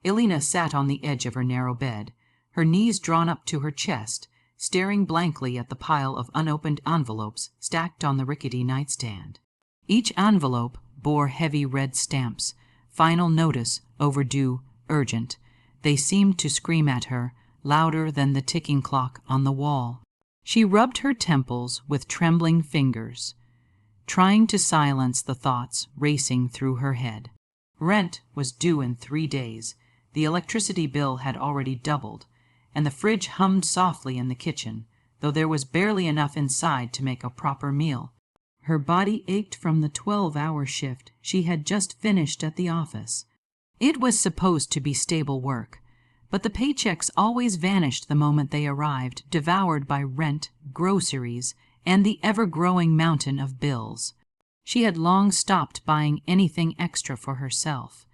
Elena sat on the edge of her narrow bed, her knees drawn up to her chest, staring blankly at the pile of unopened envelopes stacked on the rickety nightstand. Each envelope bore heavy red stamps, final notice, overdue, urgent. They seemed to scream at her, louder than the ticking clock on the wall. She rubbed her temples with trembling fingers, trying to silence the thoughts racing through her head. Rent was due in 3 days. The electricity bill had already doubled, and the fridge hummed softly in the kitchen, though there was barely enough inside to make a proper meal. Her body ached from the 12-hour shift she had just finished at the office. It was supposed to be stable work, but the paychecks always vanished the moment they arrived, devoured by rent, groceries, and the ever-growing mountain of bills. She had long stopped buying anything extra for herself.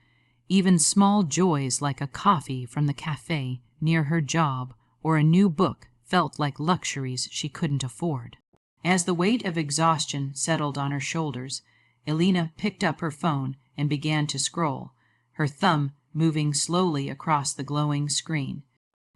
Even small joys like a coffee from the cafe near her job or a new book felt like luxuries she couldn't afford. As the weight of exhaustion settled on her shoulders, Elena picked up her phone and began to scroll, her thumb moving slowly across the glowing screen.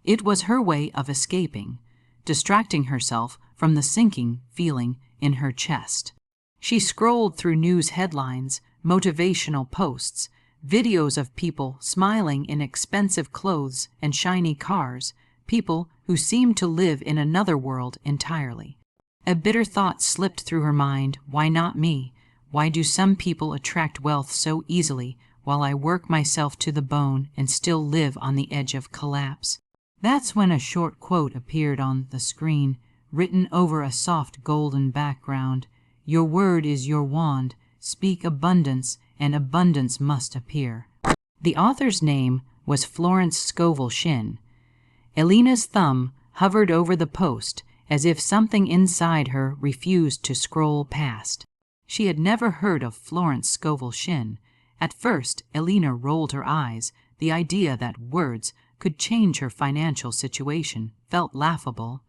It was her way of escaping, distracting herself from the sinking feeling in her chest. She scrolled through news headlines, motivational posts, videos of people smiling in expensive clothes and shiny cars, people who seemed to live in another world entirely. A bitter thought slipped through her mind. Why not me? Why do some people attract wealth so easily while I work myself to the bone and still live on the edge of collapse? That's when a short quote appeared on the screen, written over a soft golden background. Your word is your wand. Speak abundance, and abundance must appear. The author's name was Florence Scovel Shinn. Elena's thumb hovered over the post as if something inside her refused to scroll past. She had never heard of Florence Scovel Shinn. At first, Elena rolled her eyes. The idea that words could change her financial situation felt laughable.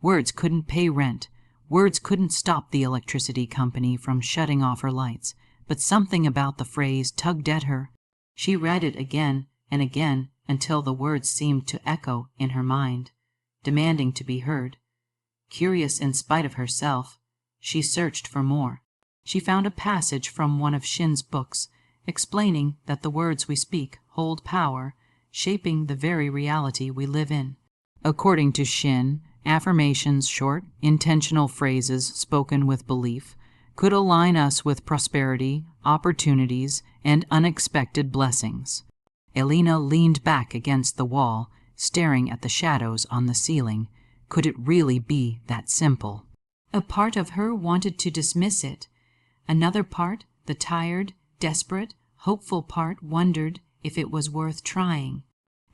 Words couldn't pay rent. Words couldn't stop the electricity company from shutting off her lights. But something about the phrase tugged at her. She read it again and again until the words seemed to echo in her mind, demanding to be heard. Curious in spite of herself, she searched for more. She found a passage from one of Shinn's books, explaining that the words we speak hold power, shaping the very reality we live in. According to Shinn, affirmations, short, intentional phrases spoken with belief, could align us with prosperity, opportunities, and unexpected blessings. Elena leaned back against the wall, staring at the shadows on the ceiling. Could it really be that simple? A part of her wanted to dismiss it. Another part, the tired, desperate, hopeful part, wondered if it was worth trying.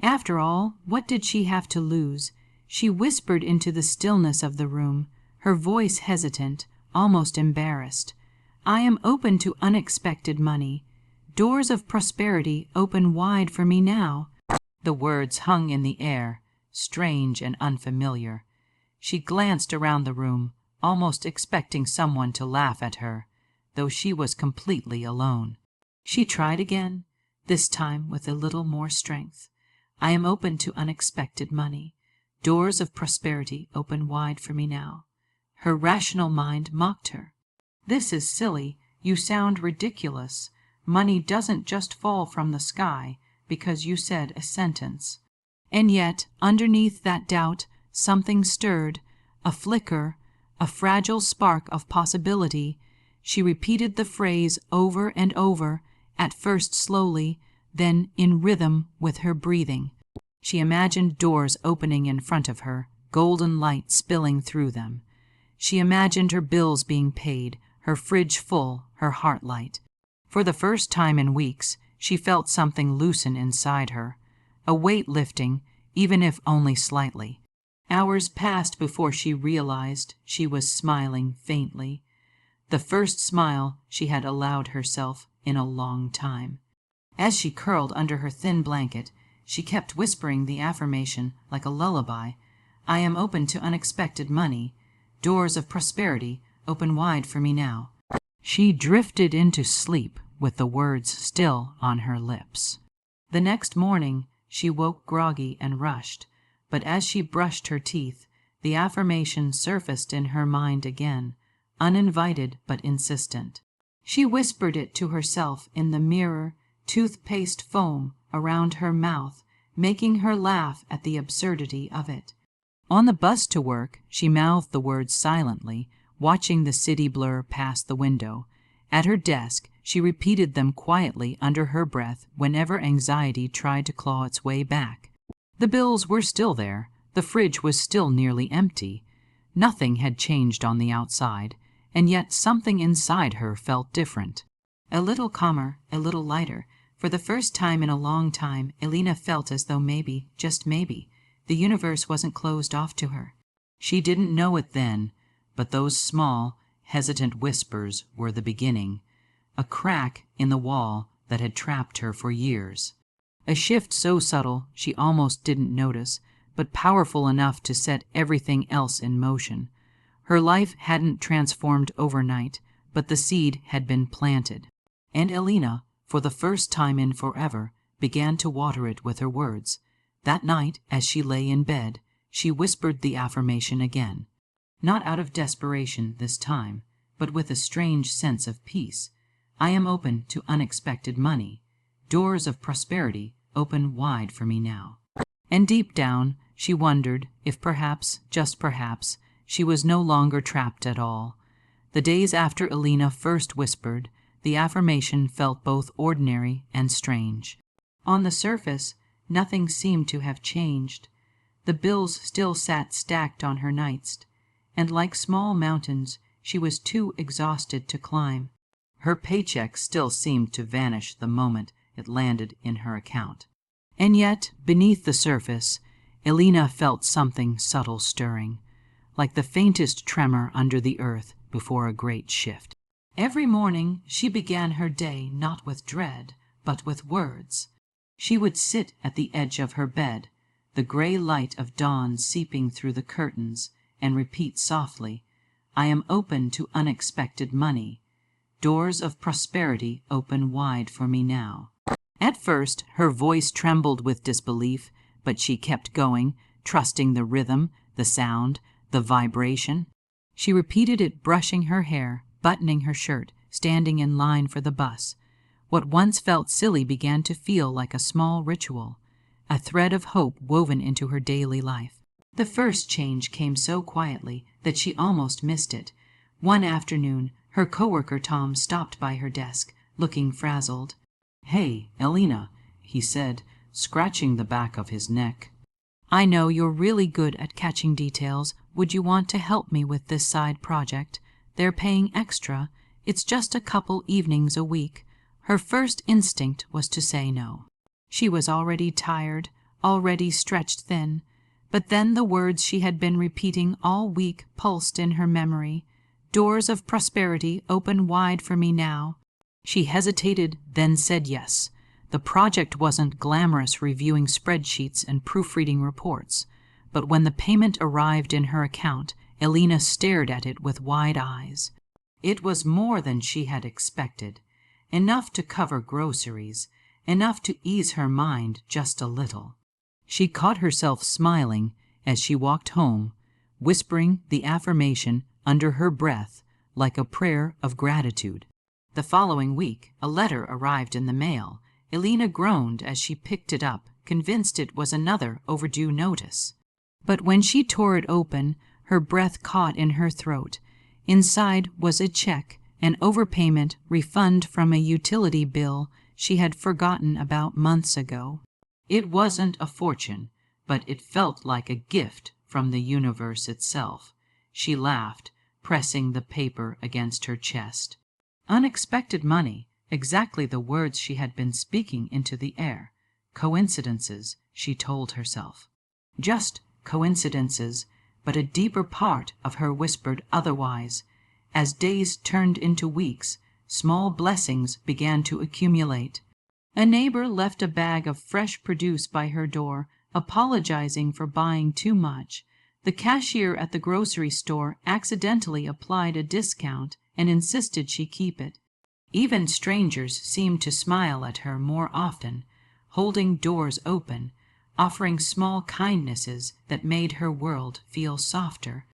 After all, what did she have to lose? She whispered into the stillness of the room, her voice hesitant, almost embarrassed. I am open to unexpected money. Doors of prosperity open wide for me now. The words hung in the air, strange and unfamiliar. She glanced around the room, almost expecting someone to laugh at her, though she was completely alone. She tried again, this time with a little more strength. I am open to unexpected money. Doors of prosperity open wide for me now. Her rational mind mocked her. This is silly. You sound ridiculous. Money doesn't just fall from the sky because you said a sentence. And yet, underneath that doubt, something stirred, a flicker, a fragile spark of possibility. She repeated the phrase over and over, at first slowly, then in rhythm with her breathing. She imagined doors opening in front of her, golden light spilling through them. She imagined her bills being paid, her fridge full, her heart light. For the first time in weeks, she felt something loosen inside her, a weight lifting, even if only slightly. Hours passed before she realized she was smiling faintly, the first smile she had allowed herself in a long time. As she curled under her thin blanket, she kept whispering the affirmation like a lullaby. I am open to unexpected money. Doors of prosperity open wide for me now. She drifted into sleep with the words still on her lips. The next morning, she woke groggy and rushed, but as she brushed her teeth, the affirmation surfaced in her mind again, uninvited but insistent. She whispered it to herself in the mirror, toothpaste foam around her mouth, making her laugh at the absurdity of it. On the bus to work, she mouthed the words silently, watching the city blur past the window. At her desk, she repeated them quietly under her breath whenever anxiety tried to claw its way back. The bills were still there. The fridge was still nearly empty. Nothing had changed on the outside, and yet something inside her felt different. A little calmer, a little lighter. For the first time in a long time, Elena felt as though maybe, just maybe, the universe wasn't closed off to her. She didn't know it then, but those small, hesitant whispers were the beginning. A crack in the wall that had trapped her for years. A shift so subtle she almost didn't notice, but powerful enough to set everything else in motion. Her life hadn't transformed overnight, but the seed had been planted. And Elena, for the first time in forever, began to water it with her words. That night, as she lay in bed, she whispered the affirmation again. Not out of desperation this time, but with a strange sense of peace. I am open to unexpected money. Doors of prosperity open wide for me now. And deep down, she wondered if perhaps, just perhaps, she was no longer trapped at all. The days after Elena first whispered, the affirmation felt both ordinary and strange. On the surface, nothing seemed to have changed. The bills still sat stacked on her nightstand, and like small mountains, she was too exhausted to climb. Her paycheck still seemed to vanish the moment it landed in her account. And yet, beneath the surface, Elena felt something subtle stirring, like the faintest tremor under the earth before a great shift. Every morning she began her day not with dread, but with words. She would sit at the edge of her bed, the gray light of dawn seeping through the curtains, and repeat softly, I am open to unexpected money. Doors of prosperity open wide for me now. At first, her voice trembled with disbelief, but she kept going, trusting the rhythm, the sound, the vibration. She repeated it brushing her hair, buttoning her shirt, standing in line for the bus. What once felt silly began to feel like a small ritual, a thread of hope woven into her daily life. The first change came so quietly that she almost missed it. One afternoon, her coworker Tom stopped by her desk, looking frazzled. "Hey, Elena," he said, scratching the back of his neck. "I know you're really good at catching details. Would you want to help me with this side project? They're paying extra. It's just a couple evenings a week." Her first instinct was to say no. She was already tired, already stretched thin. But then the words she had been repeating all week pulsed in her memory. Doors of prosperity open wide for me now. She hesitated, then said yes. The project wasn't glamorous reviewing spreadsheets and proofreading reports. But when the payment arrived in her account, Elena stared at it with wide eyes. It was more than she had expected. Enough to cover groceries, enough to ease her mind just a little. She caught herself smiling as she walked home, whispering the affirmation under her breath like a prayer of gratitude. The following week, a letter arrived in the mail. Elena groaned as she picked it up, convinced it was another overdue notice. But when she tore it open, her breath caught in her throat. Inside was a check, an overpayment refund from a utility bill she had forgotten about months ago. It wasn't a fortune, but it felt like a gift from the universe itself. She laughed, pressing the paper against her chest. Unexpected money, exactly the words she had been speaking into the air. Coincidences, she told herself. Just coincidences, but a deeper part of her whispered otherwise. As days turned into weeks, small blessings began to accumulate. A neighbor left a bag of fresh produce by her door, apologizing for buying too much. The cashier at the grocery store accidentally applied a discount and insisted she keep it. Even strangers seemed to smile at her more often, holding doors open, offering small kindnesses that made her world feel softer.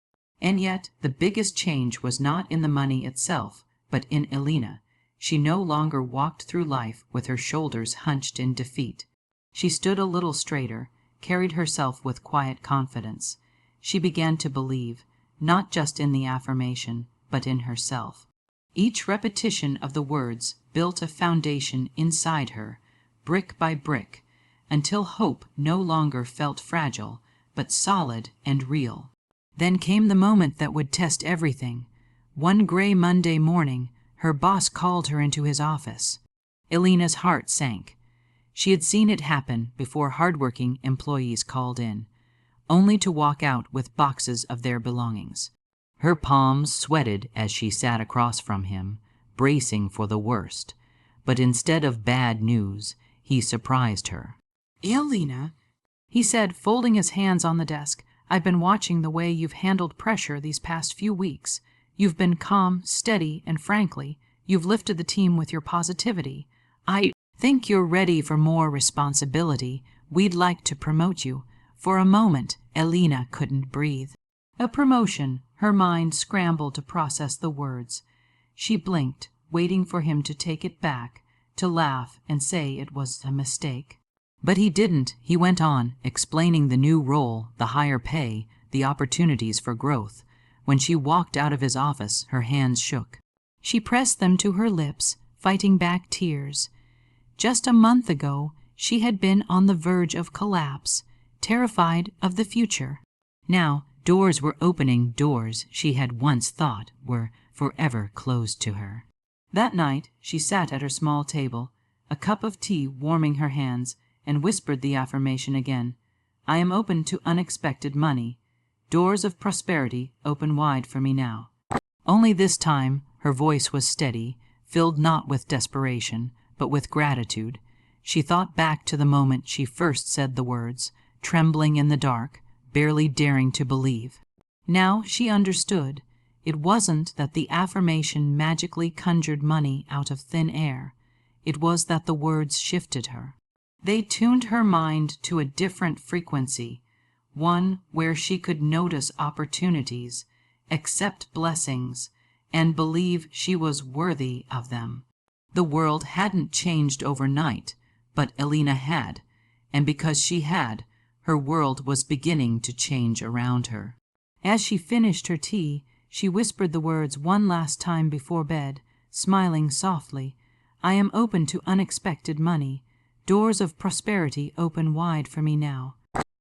And yet the biggest change was not in the money itself, but in Elena. She no longer walked through life with her shoulders hunched in defeat. She stood a little straighter, carried herself with quiet confidence. She began to believe, not just in the affirmation, but in herself. Each repetition of the words built a foundation inside her, brick by brick, until hope no longer felt fragile, but solid and real. Then came the moment that would test everything. One gray Monday morning, her boss called her into his office. Elena's heart sank. She had seen it happen before hardworking employees called in, only to walk out with boxes of their belongings. Her palms sweated as she sat across from him, bracing for the worst. But instead of bad news, he surprised her. "Elena," he said, folding his hands on the desk, "I've been watching the way you've handled pressure these past few weeks. You've been calm, steady, and frankly, you've lifted the team with your positivity. I think you're ready for more responsibility. We'd like to promote you." For a moment, Elena couldn't breathe. A promotion. Her mind scrambled to process the words. She blinked, waiting for him to take it back, to laugh and say it was a mistake. But he didn't. He went on, explaining the new role, the higher pay, the opportunities for growth. When she walked out of his office, her hands shook. She pressed them to her lips, fighting back tears. Just a month ago, she had been on the verge of collapse, terrified of the future. Now, doors were opening, doors she had once thought were forever closed to her. That night, she sat at her small table, a cup of tea warming her hands, and whispered the affirmation again. "I am open to unexpected money. Doors of prosperity open wide for me now." Only this time her voice was steady, filled not with desperation, but with gratitude. She thought back to the moment she first said the words, trembling in the dark, barely daring to believe. Now she understood. It wasn't that the affirmation magically conjured money out of thin air. It was that the words shifted her. They tuned her mind to a different frequency, one where she could notice opportunities, accept blessings, and believe she was worthy of them. The world hadn't changed overnight, but Elena had, and because she had, her world was beginning to change around her. As she finished her tea, she whispered the words one last time before bed, smiling softly. "I am open to unexpected money. Doors of prosperity open wide for me now."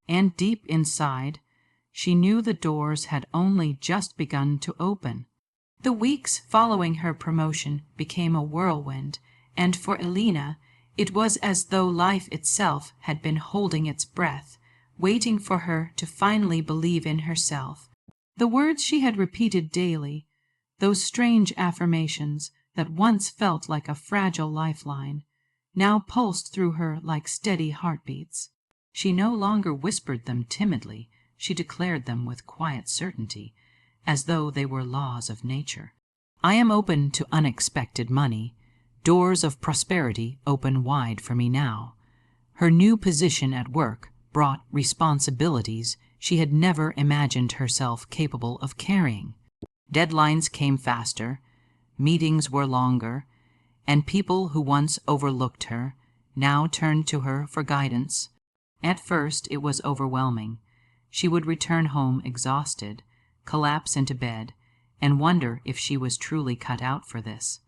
And deep inside, she knew the doors had only just begun to open. The weeks following her promotion became a whirlwind, and for Elena, it was as though life itself had been holding its breath, waiting for her to finally believe in herself. The words she had repeated daily, those strange affirmations that once felt like a fragile lifeline, now pulsed through her like steady heartbeats. She no longer whispered them timidly, she declared them with quiet certainty, as though they were laws of nature. "I am open to unexpected money. Doors of prosperity open wide for me now." Her new position at work brought responsibilities she had never imagined herself capable of carrying. Deadlines came faster, meetings were longer, and people who once overlooked her now turned to her for guidance. At first it was overwhelming. She would return home exhausted, collapse into bed, and wonder if she was truly cut out for this.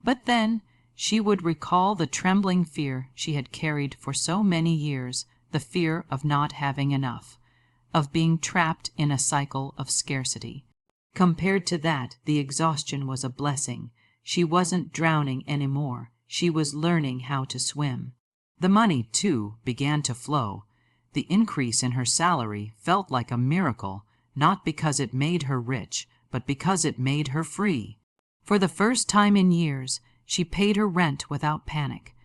But then she would recall the trembling fear she had carried for so many years, the fear of not having enough, of being trapped in a cycle of scarcity. Compared to that, the exhaustion was a blessing. She wasn't drowning anymore. She was learning how to swim. The money, too, began to flow. The increase in her salary felt like a miracle, not because it made her rich, but because it made her free. For the first time in years, she paid her rent without panic.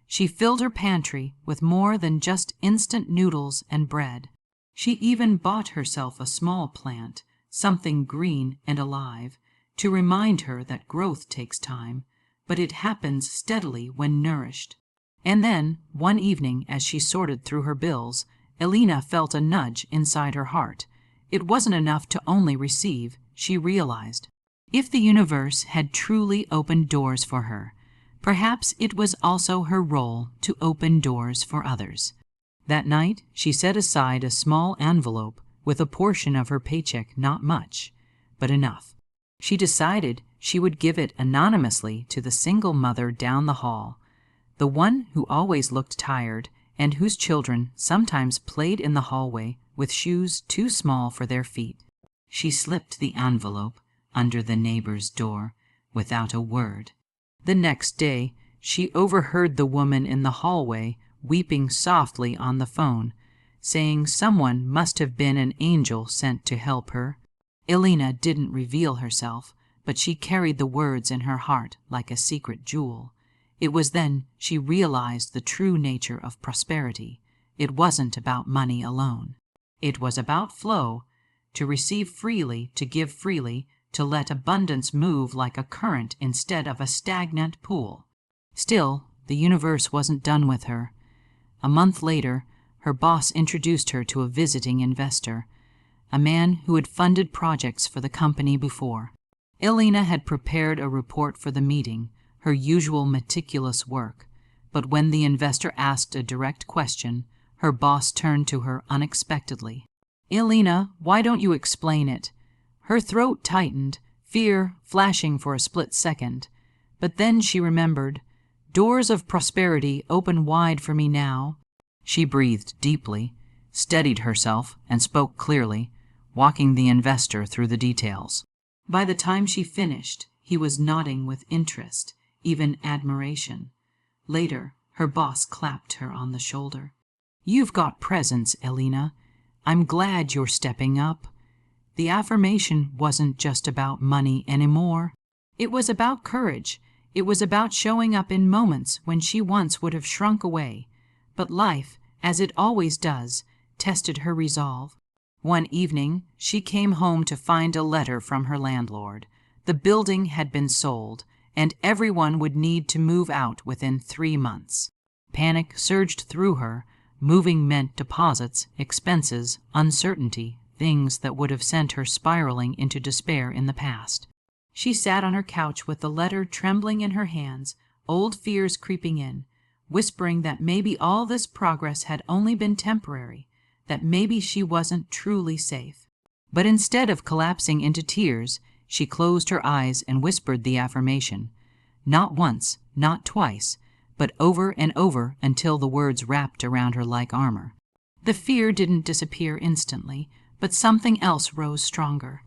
She filled her pantry with more than just instant noodles and bread. She even bought herself a small plant, something green and alive, to remind her that growth takes time, but it happens steadily when nourished. And then, one evening as she sorted through her bills, Elena felt a nudge inside her heart. It wasn't enough to only receive, she realized. If the universe had truly opened doors for her, perhaps it was also her role to open doors for others. That night, she set aside a small envelope with a portion of her paycheck, not much, but enough. She decided she would give it anonymously to the single mother down the hall, the one who always looked tired and whose children sometimes played in the hallway with shoes too small for their feet. She slipped the envelope under the neighbor's door without a word. The next day, she overheard the woman in the hallway weeping softly on the phone, saying someone must have been an angel sent to help her. Elena didn't reveal herself, but she carried the words in her heart like a secret jewel. It was then she realized the true nature of prosperity. It wasn't about money alone. It was about flow, to receive freely, to give freely, to let abundance move like a current instead of a stagnant pool. Still, the universe wasn't done with her. A month later, her boss introduced her to a visiting investor, a man who had funded projects for the company before. Elena had prepared a report for the meeting, her usual meticulous work, but when the investor asked a direct question, her boss turned to her unexpectedly. "Elena, why don't you explain it?" Her throat tightened, fear flashing for a split second. But then she remembered, "Doors of prosperity open wide for me now." She breathed deeply, steadied herself, and spoke clearly, walking the investor through the details. By the time she finished, he was nodding with interest, even admiration. Later, her boss clapped her on the shoulder. "You've got presence, Elena. I'm glad you're stepping up." The affirmation wasn't just about money anymore. It was about courage. It was about showing up in moments when she once would have shrunk away. But life, as it always does, tested her resolve. One evening, she came home to find a letter from her landlord. The building had been sold, and everyone would need to move out within 3 months. Panic surged through her. Moving meant deposits, expenses, uncertainty, things that would have sent her spiraling into despair in the past. She sat on her couch with the letter trembling in her hands, old fears creeping in, whispering that maybe all this progress had only been temporary, that maybe she wasn't truly safe. But instead of collapsing into tears, she closed her eyes and whispered the affirmation. Not once, not twice, but over and over until the words wrapped around her like armor. The fear didn't disappear instantly, but something else rose stronger,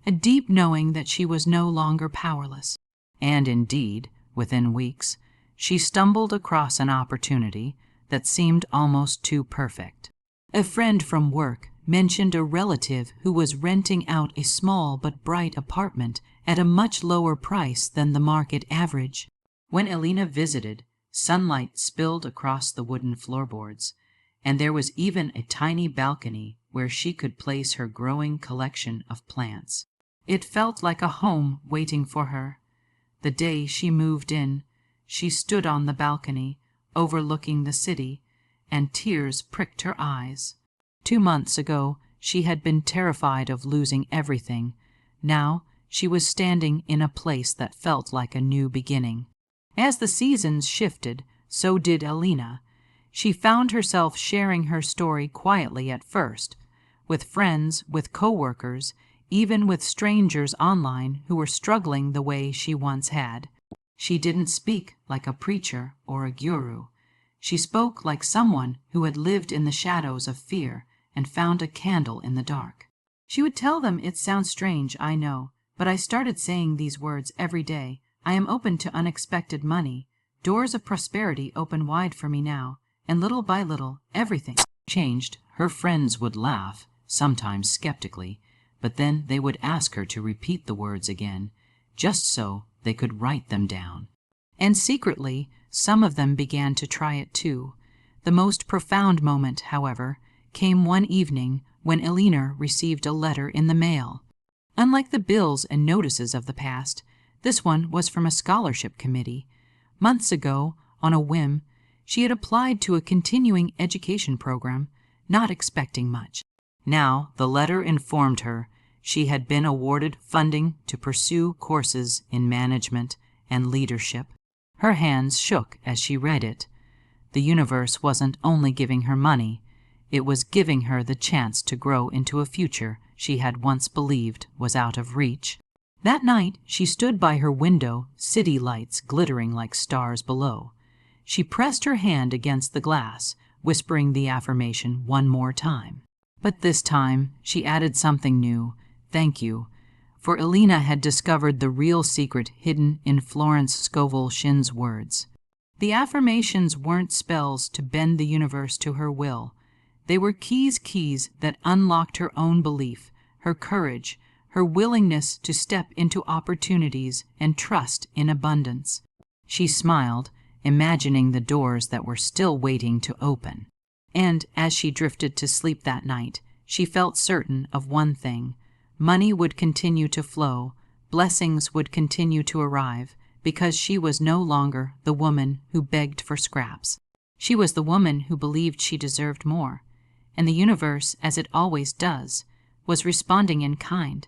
a deep knowing that she was no longer powerless. And indeed, within weeks, she stumbled across an opportunity that seemed almost too perfect. A friend from work mentioned a relative who was renting out a small but bright apartment at a much lower price than the market average. When Elena visited, sunlight spilled across the wooden floorboards, and there was even a tiny balcony where she could place her growing collection of plants. It felt like a home waiting for her. The day she moved in, she stood on the balcony, overlooking the city, and tears pricked her eyes. 2 months ago, she had been terrified of losing everything. Now, she was standing in a place that felt like a new beginning. As the seasons shifted, so did Elena. She found herself sharing her story quietly at first, with friends, with coworkers, even with strangers online who were struggling the way she once had. She didn't speak like a preacher or a guru. She spoke like someone who had lived in the shadows of fear and found a candle in the dark. She would tell them, "It sounds strange, I know, but I started saying these words every day. I am open to unexpected money. Doors of prosperity open wide for me now, and little by little, everything changed." Her friends would laugh, sometimes skeptically, but then they would ask her to repeat the words again, just so they could write them down. And secretly, some of them began to try it too. The most profound moment, however, came one evening when Elena received a letter in the mail. Unlike the bills and notices of the past, this one was from a scholarship committee. Months ago, on a whim, she had applied to a continuing education program, not expecting much. Now the letter informed her she had been awarded funding to pursue courses in management and leadership. Her hands shook as she read it. The universe wasn't only giving her money, it was giving her the chance to grow into a future she had once believed was out of reach. That night she stood by her window, city lights glittering like stars below. She pressed her hand against the glass, whispering the affirmation one more time. But this time she added something new, thank you, for Elena had discovered the real secret hidden in Florence Scovel Shinn's words. The affirmations weren't spells to bend the universe to her will. They were keys that unlocked her own belief, her courage, her willingness to step into opportunities and trust in abundance. She smiled, imagining the doors that were still waiting to open. And as she drifted to sleep that night, she felt certain of one thing: money would continue to flow, blessings would continue to arrive, because she was no longer the woman who begged for scraps. She was the woman who believed she deserved more, and the universe, as it always does, was responding in kind.